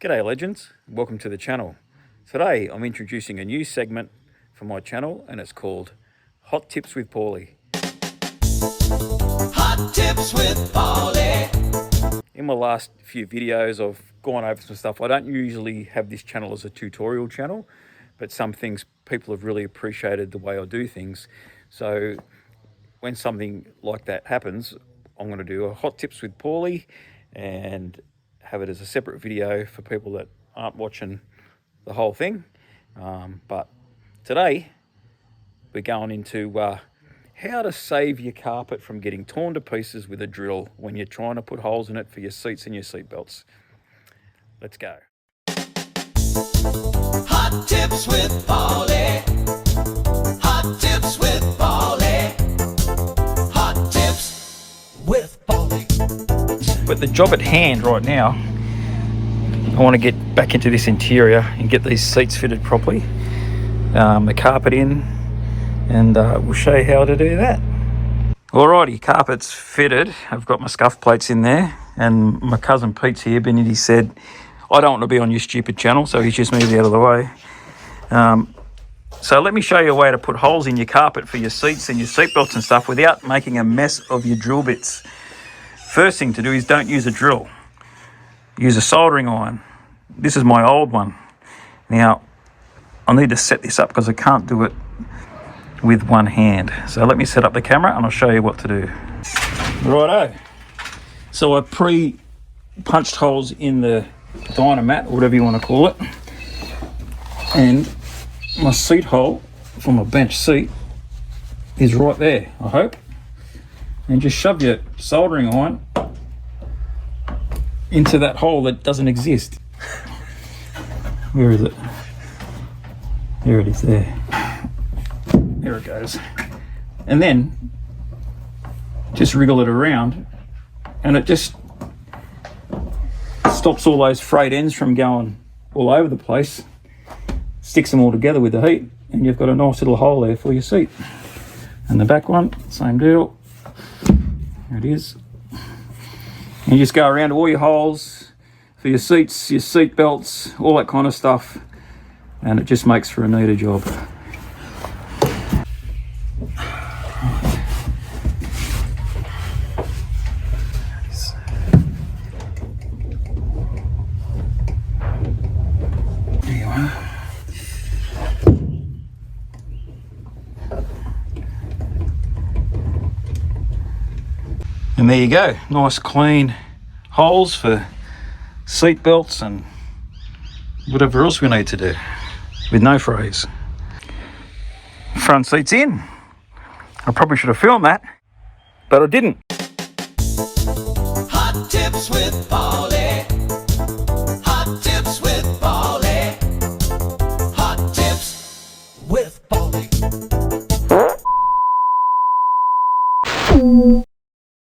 G'day legends, welcome to the channel. Today I'm introducing a new segment for my channel and it's called Hot Tips with Paulie. Hot Tips with Paulie. In my last few videos I've gone over some stuff. I don't usually have this channel as a tutorial channel, but some things people have really appreciated the way I do things. So when something like that happens, I'm going to do a Hot Tips with Paulie and have it as a separate video for people that aren't watching the whole thing. But today we're going into how to save your carpet from getting torn to pieces with a drill when you're trying to put holes in it for your seats and your seat belts. Let's go. Hot Tips with Paulie. Hot Tips with Paulie. Hot Tips with Paulie. But the job at hand right now, I want to get back into this interior and get these seats fitted properly, the carpet in, and we'll show you how to do that. Alrighty, carpet's fitted. I've got my scuff plates in there, and my cousin Pete's here. Benny said, I don't want to be on your stupid channel, so he's just moved out of the way. So let me show you a way to put holes in your carpet for your seats and your seat belts and stuff without making a mess of your drill bits. First thing to do is don't use a drill. Use a soldering iron. This is my old one. Now, I need to set this up because I can't do it with one hand. So let me set up the camera and I'll show you what to do. Righto. So I pre-punched holes in the dynamat, or whatever you want to call it. And my seat hole for my bench seat is right there, I hope. And just shove your soldering iron into that hole that doesn't exist. Where is it? There it is, there. There it goes. And then just wriggle it around and it just stops all those frayed ends from going all over the place, sticks them all together with the heat, and you've got a nice little hole there for your seat. And the back one, same deal. There it is. And you just go around to all your holes for your seats, your seat belts, all that kind of stuff, and it just makes for a neater job. There you are. And there you go, nice clean holes for seat belts and whatever else we need to do with no frays. Front seat's in. I probably should have filmed that, but I didn't. Hot Tips with Paulie.